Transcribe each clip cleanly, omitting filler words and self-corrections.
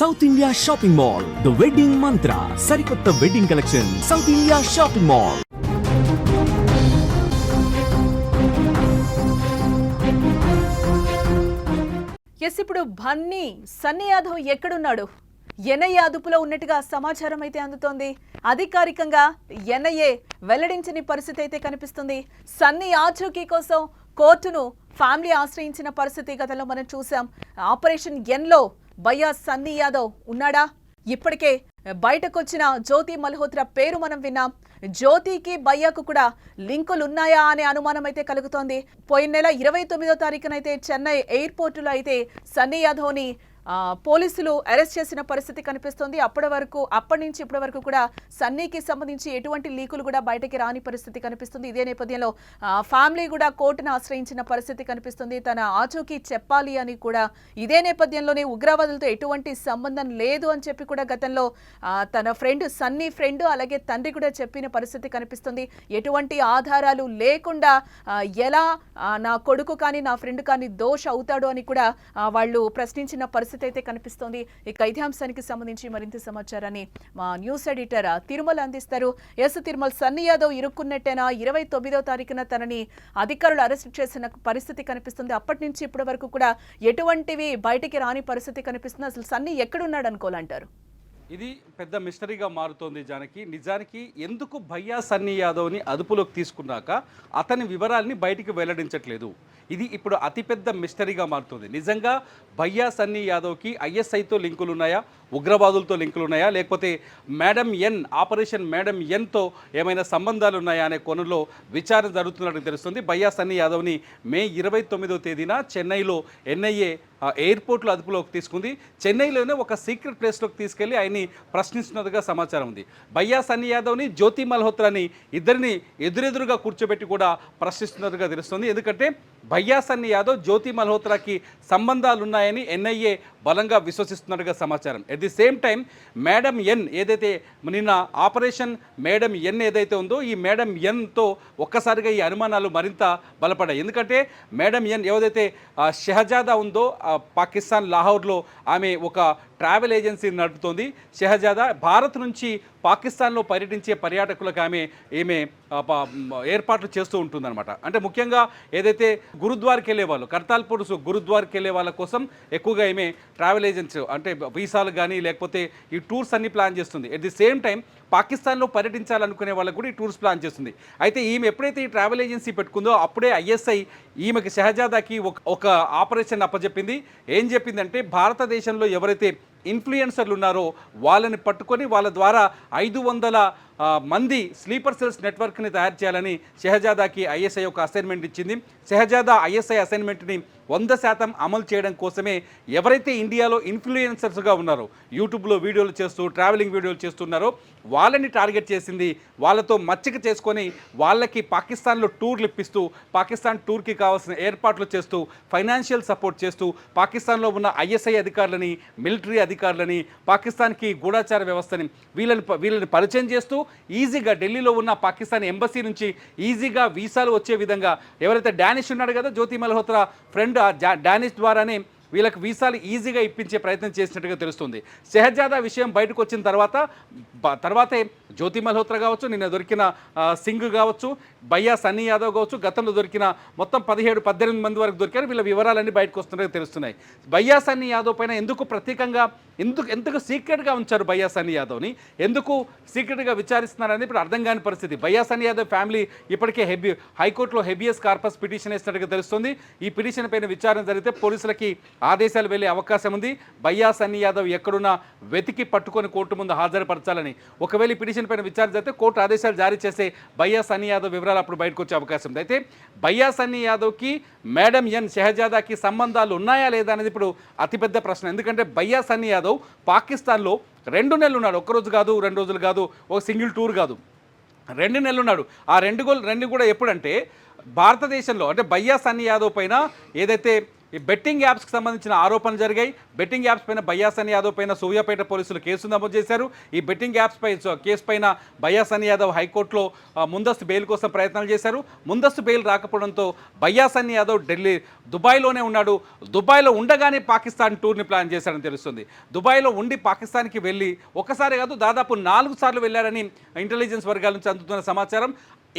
South India shopping mall, the wedding మంత్ర, సరికొత్త wedding collection, south India shopping mall. ఇప్పుడు బన్నీ సన్నీ యాదవ్ ఎక్కడున్నాడు? NIA అదుపులో ఉన్నట్టుగా సమాచారం అయితే అందుతోంది. అధికారికంగా ఎన్ఐఏ వెల్లడించని పరిస్థితి అయితే కనిపిస్తుంది. సన్నీ ఆచూకీ కోసం కోర్టును ఫ్యామిలీ ఆశ్రయించిన పరిస్థితి గతంలో మనం చూసాం. ఆపరేషన్ ఎన్లో భయ్యా సన్నీ యాదవ్ ఉన్నాడా? ఇప్పటికే బయటకొచ్చిన జ్యోతి మల్హోత్రా పేరు మనం విన్నాం. జ్యోతికి భయ్యాకు కూడా లింకులు ఉన్నాయా అనే అనుమానం అయితే కలుగుతోంది. పోయిన నెల 29వ తారీఖునైతే చెన్నై ఎయిర్పోర్టులో అయితే సన్నీ యాదవ్ని పోలీసులు అరెస్ట్ చేసిన పరిస్థితి కనిపిస్తోంది. అప్పటి నుంచి ఇప్పటి వరకు కూడా సన్నీకి సంబంధించి ఎటువంటి లీకులు కూడా బయటకి రాని పరిస్థితి కనిపిస్తుంది. ఇదే నేపథ్యంలో ఫ్యామిలీ కూడా కోర్టును ఆశ్రయించిన పరిస్థితి కనిపిస్తుంది. తన ఆచూకీ చెప్పాలి అని కూడా ఇదే నేపథ్యంలోనే ఉగ్రవాదులతో ఎటువంటి సంబంధం లేదు అని చెప్పి కూడా గతంలో తన సన్నీ ఫ్రెండ్ అలాగే తండ్రి కూడా చెప్పిన పరిస్థితి కనిపిస్తుంది. ఎటువంటి ఆధారాలు లేకుండా ఎలా నా కొడుకు కానీ నా ఫ్రెండ్ కానీ దోష అవుతాడు అని కూడా వాళ్ళు ప్రశ్నించిన పరిస్థితి అయితే కనిపిస్తోంది. ఇక ఇదే అంశానికి సంబంధించి మరింత సమాచారాన్ని మా న్యూస్ ఎడిటర్ తిరుమల అందిస్తారు. తిరుమల, సన్నీ యాదవ్ ఇరుక్కున్నట్టేనా? 29వ తారీఖున తనని అధికారులు అరెస్ట్ చేసిన పరిస్థితి కనిపిస్తుంది. అప్పటి నుంచి ఇప్పటి వరకు కూడా ఎటువంటివి బయటికి రాని పరిస్థితి కనిపిస్తుంది. అసలు సన్నీ ఎక్కడున్నాడు అనుకోవాలంటారు? ఇది పెద్ద మిస్టరీగా మారుతోంది జానకి. నిజానికి ఎందుకు భయ్యా సన్నీ యాదవ్ని అదుపులోకి తీసుకున్నాక అతని వివరాల్ని బయటికి వెల్లడించట్లేదు? ఇది ఇప్పుడు అతిపెద్ద మిస్టరీగా మారుతుంది. నిజంగా భయ్యా సన్నీ యాదవ్కి ఐఎస్ఐతో లింకులు ఉన్నాయా, ఉగ్రవాదులతో లింకులు ఉన్నాయా, లేకపోతే ఆపరేషన్ మేడం ఎన్తో ఏమైనా సంబంధాలు ఉన్నాయా అనే కోణంలో విచారణ జరుగుతున్నట్టు తెలుస్తుంది. భయ్యా సన్నీ యాదవ్ని మే 29వ తేదీన చెన్నైలో ఎన్ఐఏ ఎయిర్పోర్ట్లో అదుపులోకి తీసుకుంది. చెన్నైలోనే ఒక సీక్రెట్ ప్లేస్లోకి తీసుకెళ్లి ఆయన్ని ప్రశ్నిస్తున్నట్టుగా సమాచారం ఉంది. భయ్యా సన్నీ యాదవ్ని, జ్యోతి మల్హోత్రాని ఇద్దరిని ఎదురెదురుగా కూర్చోబెట్టి కూడా ప్రశ్నిస్తున్నట్టుగా తెలుస్తుంది. ఎందుకంటే భయ్యా సన్నీ యాదవ్, జ్యోతి మల్హోత్రాకి సంబంధాలు ఉన్నాయని ఎన్ఐఏ బలంగా విశ్వసిస్తున్నట్టుగా సమాచారం. At the same time madam ఎన్ ఏదైతే నిన్న ఆపరేషన్ మేడం ఎన్ ఏదైతే ఉందో ఈ మేడం ఎన్తో ఒక్కసారిగా ఈ అనుమానాలు మరింత బలపడ్డాయి. ఎందుకంటే మేడం ఎన్ ఏదైతే షహజాదా ఉందో పాకిస్తాన్ లాహోర్లో ఆమె ఒక ట్రావెల్ ఏజెన్సీని నడుపుతోంది. షహజాదా భారత్ నుంచి పాకిస్తాన్లో పర్యటించే పర్యాటకులకు ఈమె ఏర్పాట్లు చేస్తూ ఉంటుందన్నమాట. అంటే ముఖ్యంగా ఏదైతే గురుద్వార్కి వెళ్ళే వాళ్ళు, కర్తాల్పూర్ గురుద్వార్కి వెళ్ళే వాళ్ళ కోసం ఎక్కువగా ఈమె ట్రావెల్ ఏజెన్సీ అంటే వీసాలు కానీ లేకపోతే ఈ టూర్స్ అన్ని ప్లాన్ చేస్తుంది. ఎట్ ది సేమ్ టైం పాకిస్తాన్లో పర్యటించాలనుకునే వాళ్ళకు కూడా ఈ టూర్స్ ప్లాన్ చేస్తుంది. అయితే ఈమె ఎప్పుడైతే ఈ ట్రావెల్ ఏజెన్సీ పెట్టుకుందో అప్పుడే ఐఎస్ఐ ఈమెకి షహజాదాకి ఒక ఆపరేషన్ అప్పచెప్పింది. ఏం చెప్పిందంటే భారతదేశంలో ఎవరైతే ఇన్ఫ్లుయెన్సర్లు ఉన్నారో వాళ్ళని పట్టుకొని వాళ్ళ ద్వారా 500 మంది స్లీపర్ సెల్స్ నెట్వర్క్ని తయారు చేయాలని షహజాదాకి ఐఎస్ఐ ఒక అసైన్మెంట్ ఇచ్చింది. షహజాదా ఐఎస్ఐ అసైన్మెంట్ని 100% అమలు చేయడం కోసమే ఎవరైతే ఇండియాలో ఇన్ఫ్లుయెన్సర్స్గా ఉన్నారో, యూట్యూబ్లో వీడియోలు చేస్తూ ట్రావెలింగ్ వీడియోలు చేస్తున్నారో వాళ్ళని టార్గెట్ చేసింది. వాళ్ళతో మచ్చిక చేసుకొని వాళ్ళకి పాకిస్తాన్లో టూర్లు ఇప్పిస్తూ పాకిస్తాన్ టూర్కి కావాల్సిన ఏర్పాట్లు చేస్తూ ఫైనాన్షియల్ సపోర్ట్ చేస్తూ పాకిస్తాన్లో ఉన్న ఐఎస్ఐ అధికారులని, మిలిటరీ అధికారులని, పాకిస్తాన్కి గూఢాచార వ్యవస్థని వీళ్ళని పరిచయం చేస్తూ ఈజీగా ఢిల్లీలో ఉన్న పాకిస్తాన్ ఎంబసీ నుంచి ఈజీగా వీసాలు వచ్చే విధంగా ఎవరైతే డానిష్ ఉన్నాడు కదా జ్యోతి మల్హోత్రా ఫ్రెండ్, డానిష్ ద్వారానే వీళ్ళకి వీసాలు ఈజీగా ఇప్పించే ప్రయత్నం చేసినట్టుగా తెలుస్తుంది. షహజాదా విషయం బయటకు వచ్చిన తర్వాతే జ్యోతి మల్హోత్రా కావచ్చు, నిన్న దొరికిన సింగ్ కావచ్చు, భయ్యా సన్నీ యాదవ్ కావచ్చు, గతంలో దొరికిన మొత్తం 17-18 మంది వరకు దొరికారు. వీళ్ళ వివరాలన్నీ బయటకు వస్తున్నట్టుగా తెలుస్తున్నాయి. భయ్యా సన్నీ యాదవ్ పైన ఎందుకు ప్రత్యేకంగా ఎందుకు సీక్రెట్గా ఉంచారు భయ్యా సన్నీ యాదవ్ని, ఎందుకు సీక్రెట్గా విచారిస్తున్నారని ఇప్పుడు అర్థం కాని పరిస్థితి. భయ్యా సన్నీ యాదవ్ ఫ్యామిలీ ఇప్పటికే హైకోర్టులో హెబియస్ కార్పస్ పిటిషన్ వేసినట్టుగా తెలుస్తుంది. ఈ పిటిషన్ పైన విచారణ జరిగితే పోలీసులకి ఆదేశాలు వెళ్ళే అవకాశం ఉంది. భయ్యా సన్నీ యాదవ్ ఎక్కడున్నా వెతికి పట్టుకొని కోర్టు ముందు హాజరుపరచాలని. ఒకవేళ ఈ పిటిషన్ పైన విచారణ జరిగితే కోర్టు ఆదేశాలు జారీ చేసే భయ్యా సన్నీ యాదవ్ వివరాలు అప్పుడు బయటకు వచ్చే అవకాశం ఉంది. అయితే భయ్యా సన్నీ యాదవ్కి మేడం ఎన్ షహజాదాకి సంబంధాలు ఉన్నాయా లేదా అనేది ఇప్పుడు అతిపెద్ద ప్రశ్న. ఎందుకంటే భయ్యా సన్నీ యాదవ్ పాకిస్తాన్లో 2 నెలలు ఉన్నాడు. ఒక్కరోజు కాదు, 2 రోజులు కాదు, ఒక సింగిల్ టూర్ కాదు, 2 నెలలు ఉన్నాడు. ఆ రెండు కూడా ఎప్పుడంటే భారతదేశంలో అంటే భయ్యా సన్నీ యాదవ్ పైన ఏదైతే ఈ బెట్టింగ్ యాప్స్కి సంబంధించిన ఆరోపణలు జరిగాయి. బెట్టింగ్ యాప్స్ పైన భయ్యా సన్నీ యాదవ్ పైన సూర్యాపేట పోలీసులు కేసు నమోదు చేశారు. ఈ బెట్టింగ్ యాప్స్ పై కేసు పైన భయ్యా సన్నీ యాదవ్ హైకోర్టులో ముందస్తు బెయిల్ కోసం ప్రయత్నాలు చేశారు. ముందస్తు బెయిల్ రాకపోవడంతో భయ్యా సన్నీ యాదవ్ దుబాయ్లోనే ఉన్నాడు. దుబాయ్లో ఉండగానే పాకిస్తాన్ టూర్ని ప్లాన్ చేశాడని తెలుస్తుంది. దుబాయ్లో ఉండి పాకిస్తాన్కి వెళ్ళి ఒకసారి కాదు దాదాపు 4 సార్లు వెళ్ళారని ఇంటెలిజెన్స్ వర్గాల నుంచి అందుతున్న సమాచారం.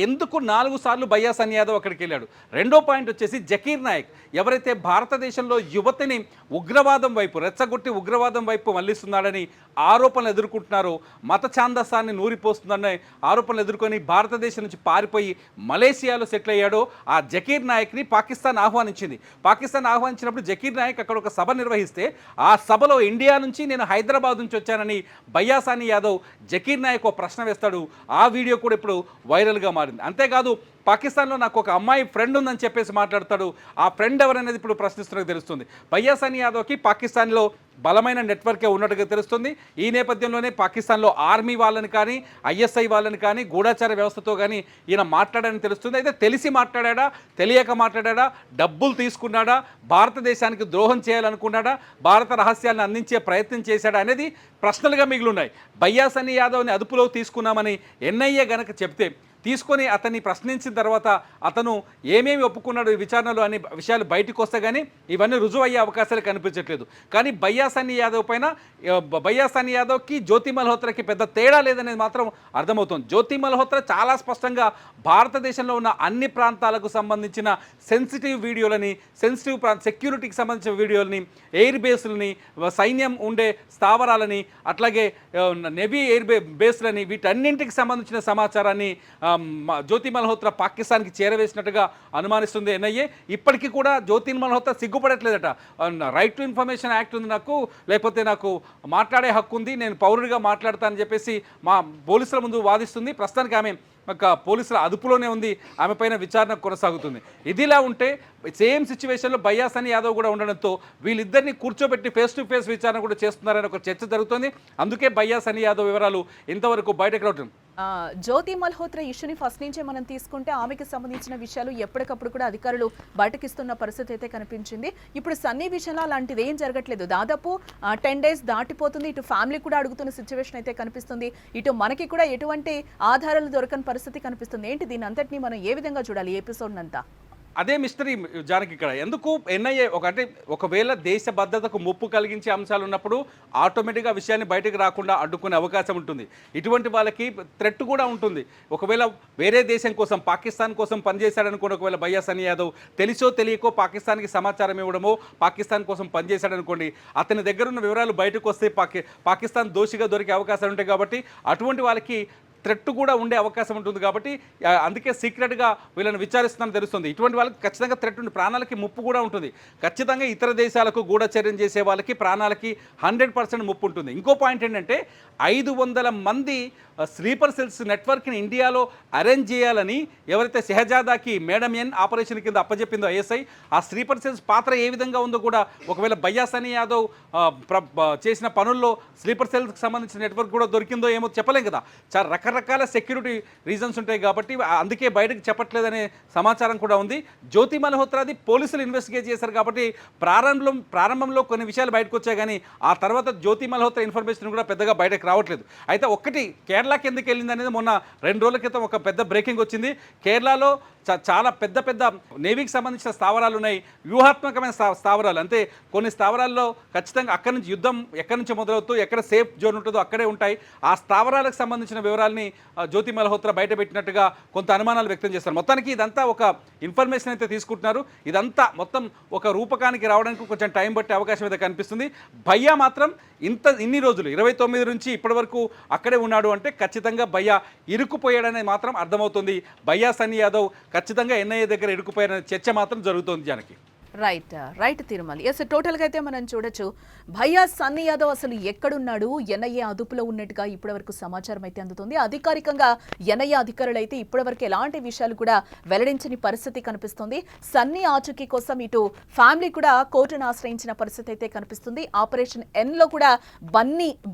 ఎందుకు 4 సార్లు భయ్యా సన్నీ యాదవ్ అక్కడికి వెళ్ళాడు? రెండో పాయింట్ వచ్చేసి జకీర్ నాయక్ ఎవరైతే భారతదేశంలో యువతిని ఉగ్రవాదం వైపు రెచ్చగొట్టి ఉగ్రవాదం వైపు మళ్లిస్తున్నాడని ఆరోపణలు ఎదుర్కొంటున్నారో, మత ఛాందస్సాన్ని నూరిపోస్తుందనే ఆరోపణలు ఎదుర్కొని భారతదేశం నుంచి పారిపోయి మలేషియాలో సెటిల్ అయ్యాడో ఆ జకీర్ నాయక్ని పాకిస్తాన్ ఆహ్వానించింది. పాకిస్తాన్ ఆహ్వానించినప్పుడు జకీర్ నాయక్ అక్కడ ఒక సభ నిర్వహిస్తే ఆ సభలో ఇండియా నుంచి నేను హైదరాబాద్ నుంచి వచ్చానని భయ్యా సన్నీ యాదవ్ జకీర్ నాయక్ ఒక ప్రశ్న వేస్తాడు. ఆ వీడియో కూడా ఇప్పుడు వైరల్గా మారింది. అంతేకాదు పాకిస్తాన్లో నాకు ఒక అమ్మాయి ఫ్రెండ్ ఉందని చెప్పేసి మాట్లాడతాడు. ఆ ఫ్రెండ్ ఎవరనేది ఇప్పుడు ప్రశ్నిస్తున్నట్టు తెలుస్తుంది. భయ్యా సన్నీ యాదవ్కి పాకిస్తాన్లో బలమైన నెట్వర్కే ఉన్నట్టుగా తెలుస్తుంది. ఈ నేపథ్యంలోనే పాకిస్తాన్లో ఆర్మీ వాళ్ళని కానీ ఐఎస్ఐ వాళ్ళని కానీ గూఢాచార వ్యవస్థతో కానీ ఈయన మాట్లాడాడని తెలుస్తుంది. అయితే తెలిసి మాట్లాడా, తెలియక మాట్లాడా, డబ్బులు తీసుకున్నాడా, భారతదేశానికి ద్రోహం చేయాలనుకున్నాడా, భారత రహస్యాలను అందించే ప్రయత్నం చేశాడా అనేది ప్రశ్నలుగా మిగిలిన్నాయి. భయ్యా సన్నీ యాదవ్ని అదుపులో తీసుకున్నామని ఎన్ఐఏ గనక చెప్తే తీసుకొని అతన్ని ప్రశ్నించిన తర్వాత అతను ఏమేమి ఒప్పుకున్నాడు ఈ విచారణలో అనే విషయాలు బయటకు వస్తే కానీ ఇవన్నీ రుజువు అయ్యే అవకాశాలు కనిపించట్లేదు. కానీ భయ్యా సన్నీ యాదవ్ పైన భయ్యా సన్నీ యాదవ్కి జ్యోతి మల్హోత్రాకి పెద్ద తేడా లేదనేది మాత్రం అర్థమవుతుంది. జ్యోతి మల్హోత్రా చాలా స్పష్టంగా భారతదేశంలో ఉన్న అన్ని ప్రాంతాలకు సంబంధించిన సెన్సిటివ్ వీడియోలని, సెక్యూరిటీకి సంబంధించిన వీడియోలని, ఎయిర్ బేస్లని, సైన్యం ఉండే స్థావరాలని, అట్లాగే నేవీ ఎయిర్ బేస్లని, వీటన్నింటికి సంబంధించిన సమాచారాన్ని జ్యోతి మల్హోత్రా పాకిస్తాన్కి చేరవేసినట్టుగా అనుమానిస్తుంది ఎన్ఐఏ. ఇప్పటికీ కూడా జ్యోతి మల్హోత్రా సిగ్గుపడట్లేదట. రైట్ టు ఇన్ఫర్మేషన్ యాక్ట్ ఉంది నాకు, లేకపోతే నాకు మాట్లాడే హక్కు ఉంది, నేను పౌరుడిగా మాట్లాడతానని చెప్పేసి మా పోలీసుల ముందు వాదిస్తుంది. ప్రస్తుతానికి ఆమె పోలీసుల అదుపులోనే ఉంది. ఆమె పైన విచారణ కొనసాగుతుంది. ఇదిలా ఉంటే సేమ్ సిచ్యువేషన్లో భయ్యా సన్నీ యాదవ్ కూడా ఉండడంతో వీళ్ళిద్దరిని కూర్చోబెట్టి ఫేస్ టు ఫేస్ విచారణ కూడా చేస్తున్నారని ఒక చర్చ జరుగుతుంది. అందుకే భయ్యా సన్నీ యాదవ్ వివరాలు ఇంతవరకు బయటకు రావడం. జ్యోతి మల్హోత్రా ఇష్యూని ఫస్ట్ నుంచే మనం తీసుకుంటే ఆమెకి సంబంధించిన విషయాలు ఎప్పటికప్పుడు కూడా అధికారులు బయటకిస్తున్న పరిస్థితి అయితే కనిపించింది. ఇప్పుడు సన్నీ విషయంలో అలాంటిది ఏం జరగట్లేదు. దాదాపు 10 days దాటిపోతుంది. ఇటు ఫ్యామిలీ కూడా అడుగుతున్న సిచ్యువేషన్ అయితే కనిపిస్తుంది. ఇటు మనకి కూడా ఎటువంటి ఆధారాలు దొరకని పరిస్థితి కనిపిస్తుంది. ఏంటి దీని అంతటినీ మనం ఏ విధంగా చూడాలి ఈ ఎపిసోడ్ అంతా? అదే మిస్టరీ జానకి ఇక్కడ. ఎందుకు ఎన్ఐఏ అంటే ఒకవేళ దేశ భద్రతకు ముప్పు కలిగించే అంశాలు ఉన్నప్పుడు ఆటోమేటిక్గా విషయాన్ని బయటకు రాకుండా అడ్డుకునే అవకాశం ఉంటుంది. ఇటువంటి వాళ్ళకి థ్రెట్ కూడా ఉంటుంది. ఒకవేళ వేరే దేశం కోసం, పాకిస్తాన్ కోసం పనిచేశాడనుకోండి, ఒకవేళ భయ్యా సన్నీ యాదవ్ తెలిసో తెలియకో పాకిస్తాన్కి సమాచారం ఇవ్వడమో, పాకిస్తాన్ కోసం పనిచేశాడనుకోండి, అతని దగ్గర ఉన్న వివరాలు బయటకు వస్తే పాకిస్తాన్ దోషిగా దొరికే అవకాశాలు ఉంటాయి. కాబట్టి అటువంటి వాళ్ళకి థ్రెట్ కూడా ఉండే అవకాశం ఉంటుంది. కాబట్టి అందుకే సీక్రెట్గా వీళ్ళని విచారిస్తున్నారని తెలుస్తుంది. ఇటువంటి వాళ్ళకి ఖచ్చితంగా థ్రెట్ ఉంది, ప్రాణాలకి ముప్పు కూడా ఉంటుంది. ఖచ్చితంగా ఇతర దేశాలకు గూఢచర్యం చేసే వాళ్ళకి ప్రాణాలకి 100% ముప్పు ఉంటుంది. ఇంకో పాయింట్ ఏంటంటే 500 మంది స్లీపర్ సెల్స్ నెట్వర్క్ని ఇండియాలో అరేంజ్ చేయాలని ఎవరైతే షెహజాదాకి మేడం ఎన్ ఆపరేషన్ కింద అప్పచెప్పిందో ఐఎస్ఐ, ఆ స్లీపర్ సెల్స్ పాత్ర ఏ విధంగా ఉందో కూడా ఒకవేళ భయ్యా సన్నీ యాదవ్ చేసిన పనుల్లో స్లీపర్ సెల్స్కి సంబంధించిన నెట్వర్క్ కూడా దొరికిందో ఏమో చెప్పలేం కదా. చాలా రకరకాల సెక్యూరిటీ రీజన్స్ ఉంటాయి కాబట్టి అందుకే బయటకు చెప్పట్లేదనే సమాచారం కూడా ఉంది. జ్యోతి మల్హోత్రాది పోలీసులు ఇన్వెస్టిగేట్ చేశారు కాబట్టి ప్రారంభంలో కొన్ని విషయాలు బయటకు వచ్చాయి. కానీ ఆ తర్వాత జ్యోతి మల్హోత్రా ఇన్ఫర్మేషన్ కూడా పెద్దగా బయటకు రావట్లేదు. అయితే ఒక్కటి కేరళకి ఎందుకు వెళ్ళింది అనేది మొన్న 2 రోజుల క్రితం ఒక పెద్ద బ్రేకింగ్ వచ్చింది. కేరళలో చాలా పెద్ద పెద్ద నేవీకి సంబంధించిన స్థావరాలు ఉన్నాయి, వ్యూహాత్మకమైన స్థావరాలు. అంటే కొన్ని స్థావరాల్లో ఖచ్చితంగా అక్కడి నుంచి యుద్ధం ఎక్కడి నుంచి మొదలవుతూ ఎక్కడ సేఫ్ జోన్ ఉంటుందో అక్కడే ఉంటాయి. ఆ స్థావరాలకు సంబంధించిన వివరాలని జ్యోతి మల్హోత్రా బయట పెట్టినట్టుగా కొంత అనుమానాలు వ్యక్తం చేస్తారు. మొత్తానికి ఇదంతా ఒక ఇన్ఫర్మేషన్ అయితే తీసుకుంటున్నారు. ఇదంతా మొత్తం ఒక రూపకానికి రావడానికి కొంచెం టైం పట్టే అవకాశం అయితే కనిపిస్తుంది. భయ్యా మాత్రం ఇన్ని రోజులు 29 నుంచి ఇప్పటి వరకు అక్కడే ఉన్నాడు అంటే ఖచ్చితంగా భయ్యా ఇరుక్కుపోయాడనేది మాత్రం అర్థమవుతుంది. భయ్యా సన్నీ యాదవ్ ఖచ్చితంగా ఎన్ఐఏ దగ్గర ఇరుక్కుపోయాడనే చర్చ మాత్రం జరుగుతోంది జానకి. రైట్ తిరుమల. ఎస్, టోటల్గా అయితే మనం చూడొచ్చు భయ్యా సన్నీ యాదవ్ అసలు ఎక్కడున్నాడు, ఎన్ఐఏ అదుపులో ఉన్నట్టుగా ఇప్పటివరకు సమాచారం అయితే అందుతుంది. అధికారికంగా ఎన్ఐఏ అధికారులు అయితే ఇప్పటివరకు ఎలాంటి విషయాలు కూడా వెల్లడించని పరిస్థితి కనిపిస్తుంది. సన్నీ ఆచూకీ కోసం ఇటు ఫ్యామిలీ కూడా కోర్టును ఆశ్రయించిన పరిస్థితి అయితే కనిపిస్తుంది. ఆపరేషన్ ఎన్లో కూడా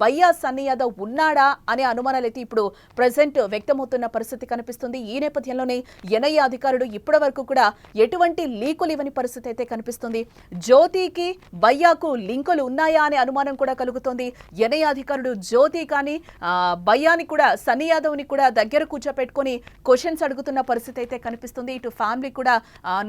భయ్యా సన్నీ యాదవ్ ఉన్నాడా అనే అనుమానాలు అయితే ఇప్పుడు ప్రెసెంట్ వ్యక్తమవుతున్న పరిస్థితి కనిపిస్తుంది. ఈ నేపథ్యంలోనే ఎన్ఐఏ అధికారులు ఇప్పటి వరకు కూడా ఎటువంటి లీకులు ఇవ్వని పరిస్థితి అయితే కనిపిస్తుంది. జ్యోతికి భయ్యాకు లింకులు ఉన్నాయా అనే అనుమానం కూడా కలుగుతోంది. ఎన్ఐఏ అధికారులు జ్యోతి కానీ భయ్యాని కూడా సన్నీ యాదవ్ని కూడా దగ్గర కూర్చోపెట్టుకొని క్వశ్చన్స్ అడుగుతున్న పరిస్థితి అయితే కనిపిస్తుంది. ఇటు ఫ్యామిలీ కూడా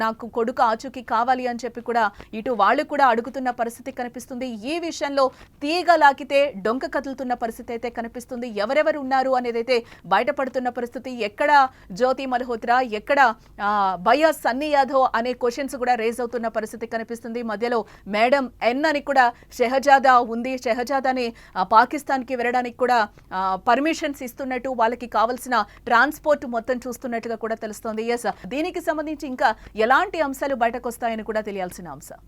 నాకు కొడుకు ఆచూకీ కావాలి అని చెప్పి కూడా ఇటు వాళ్ళు కూడా అడుగుతున్న పరిస్థితి కనిపిస్తుంది. ఈ విషయంలో తీగ లాగితే డొంక కదులుతున్న పరిస్థితి అయితే కనిపిస్తుంది. ఎవరెవరు ఉన్నారు అనేది అయితే బయటపడుతున్న పరిస్థితి. ఎక్కడ జ్యోతి మల్హోత్రా, ఎక్కడ భయ్యా సన్నీ యాదవ్ అనే క్వశ్చన్స్ కూడా రేజ్ అవుతున్న పరిస్థితి కనిపిస్తుంది. మధ్యలో మేడం ఎన్ అని కూడా షెహజాదా ఉంది. షెహజాదాని పాకిస్తాన్కి వెళ్ళడానికి కూడా పర్మిషన్స్ ఇస్తున్నట్టు, వాళ్ళకి కావాల్సిన ట్రాన్స్పోర్ట్ మొత్తం చూస్తున్నట్టుగా కూడా తెలుస్తోంది. ఎస్, దీనికి సంబంధించి ఇంకా ఎలాంటి అంశాలు బయటకు వస్తాయని కూడా తెలియాల్సిన అంశం.